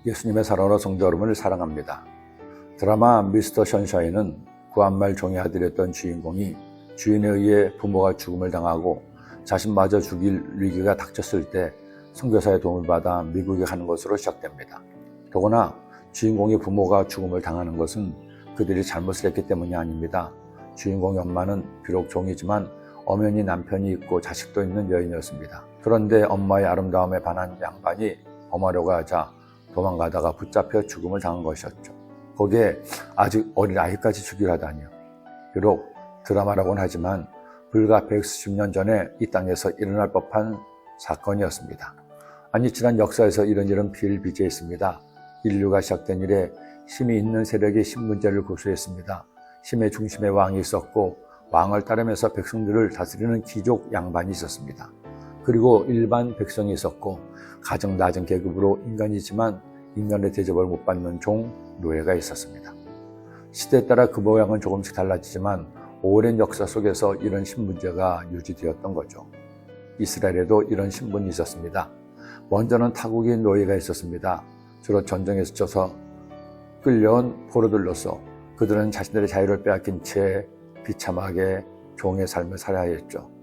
예수님의 사랑으로 성도 여러분을 사랑합니다. 드라마 미스터 션샤인은 구한말 종의 아들이었던 주인공이 주인에 의해 부모가 죽음을 당하고 자신마저 죽일 위기가 닥쳤을 때 선교사의 도움을 받아 미국에 가는 것으로 시작됩니다. 더구나 주인공의 부모가 죽음을 당하는 것은 그들이 잘못을 했기 때문이 아닙니다. 주인공의 엄마는 비록 종이지만 엄연히 남편이 있고 자식도 있는 여인이었습니다. 그런데 엄마의 아름다움에 반한 양반이 범하려고 하자 도망가다가 붙잡혀 죽음을 당한 것이었죠. 거기에 아직 어린 아이까지 죽이려 하다니요. 비록 드라마라고는 하지만 불과 110년 전에 이 땅에서 일어날 법한 사건이었습니다. 아니, 지난 역사에서 이런 일은 비일비재했습니다. 인류가 시작된 이래 힘이 있는 세력이 신분제를 고수했습니다. 힘의 중심에 왕이 있었고 왕을 따르면서 백성들을 다스리는 귀족 양반이 있었습니다. 그리고 일반 백성이 있었고 가장 낮은 계급으로 인간이지만 인간의 대접을 못 받는 종, 노예가 있었습니다. 시대에 따라 그 모양은 조금씩 달라지지만 오랜 역사 속에서 이런 신분제가 유지되었던 거죠. 이스라엘에도 이런 신분이 있었습니다. 먼저는 타국인 노예가 있었습니다. 주로 전쟁에 스쳐서 끌려온 포로들로서 그들은 자신들의 자유를 빼앗긴 채 비참하게 종의 삶을 살아야 했죠.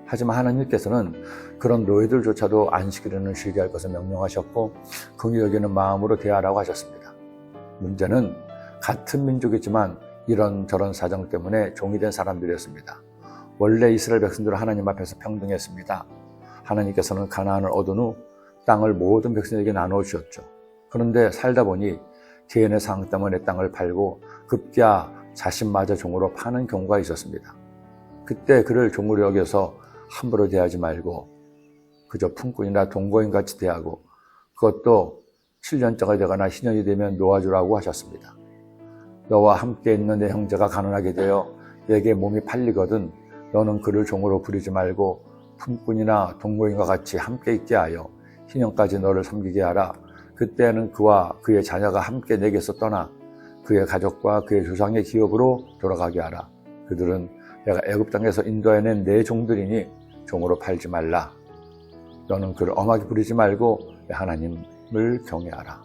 하지만 하나님께서는 그런 노예들조차도 안식일에는 쉬게 할 것을 명령하셨고 긍휼히 여기는 마음으로 대하라고 하셨습니다. 문제는 같은 민족이지만 이런저런 사정 때문에 종이 된 사람들이었습니다. 원래 이스라엘 백성들은 하나님 앞에서 평등했습니다. 하나님께서는 가나안을 얻은 후 땅을 모든 백성에게 나누어 주셨죠. 그런데 살다 보니 개인의 상황 때문에 땅을 팔고 급기야 자신마저 종으로 파는 경우가 있었습니다. 그때 그를 종으로 여겨서 함부로 대하지 말고 그저 품꾼이나 동거인같이 대하고 그것도 7년째가 되거나 신년이 되면 놓아주라고 하셨습니다. 너와 함께 있는 내 형제가 가난하게 되어 내게 몸이 팔리거든 너는 그를 종으로 부리지 말고 품꾼이나 동거인과 같이 함께 있게 하여 신년까지 너를 섬기게 하라. 그때는 그와 그의 자녀가 함께 내게서 떠나 그의 가족과 그의 조상의 기업으로 돌아가게 하라. 그들은 내가 애굽 땅에서 인도해낸 내 종들이니 종으로 팔지 말라. 너는 그를 엄하게 부리지 말고 하나님을 경외하라.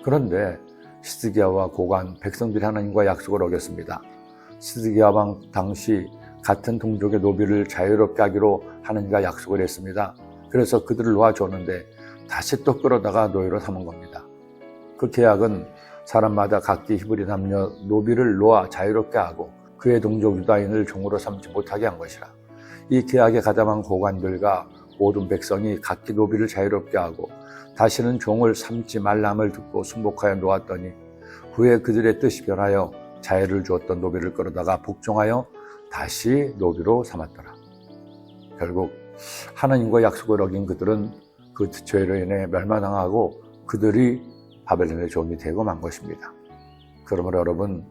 그런데 시드기야와 고관 백성들이 하나님과 약속을 어겼습니다. 시드기야 왕 당시 같은 동족의 노비를 자유롭게 하기로 하나님과 약속을 했습니다. 그래서 그들을 놓아줬는데 다시 또 끌어다가 노예로 삼은 겁니다. 그 계약은 사람마다 각기 히브리 남녀 노비를 놓아 자유롭게 하고 그의 동족 유다인을 종으로 삼지 못하게 한 것이라. 이 계약에 가담한 고관들과 모든 백성이 각기 노비를 자유롭게 하고 다시는 종을 삼지 말람을 듣고 순복하여 놓았더니 후에 그들의 뜻이 변하여 자유를 주었던 노비를 끌어다가 복종하여 다시 노비로 삼았더라. 결국 하나님과 약속을 어긴 그들은 그 죄로 인해 멸망당하고 그들이 바벨론의 종이 되고 만 것입니다. 그러므로 여러분,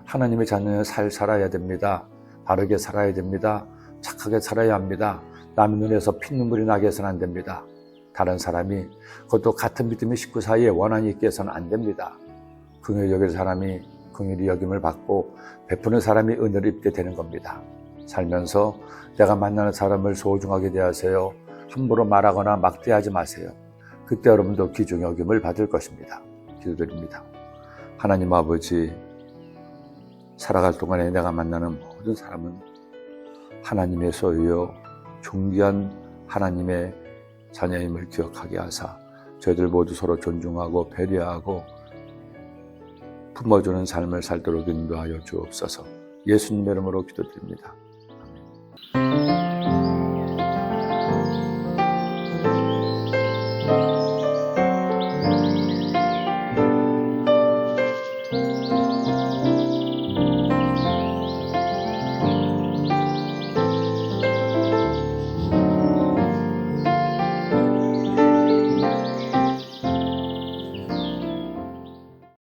하나님의 자녀는 살아야 됩니다. 바르게 살아야 됩니다. 착하게 살아야 합니다. 남의 눈에서 피눈물이 나게 해서는 안 됩니다. 다른 사람이 그것도 같은 믿음의 식구 사이에 원한이 있게 해서는 안 됩니다. 긍휼히 여길 사람이 긍휼히 여김을 받고 베푸는 사람이 은혜를 입게 되는 겁니다. 살면서 내가 만나는 사람을 소중하게 대하세요. 함부로 말하거나 막대하지 마세요. 그때 여러분도 귀중히 여김을 받을 것입니다. 기도드립니다. 하나님 아버지, 살아갈 동안에 내가 만나는 모든 사람은 하나님의 소유요 존귀한 하나님의 자녀임을 기억하게 하사 저희들 모두 서로 존중하고 배려하고 품어주는 삶을 살도록 인도하여 주옵소서. 예수님의 이름으로 기도드립니다. 아멘.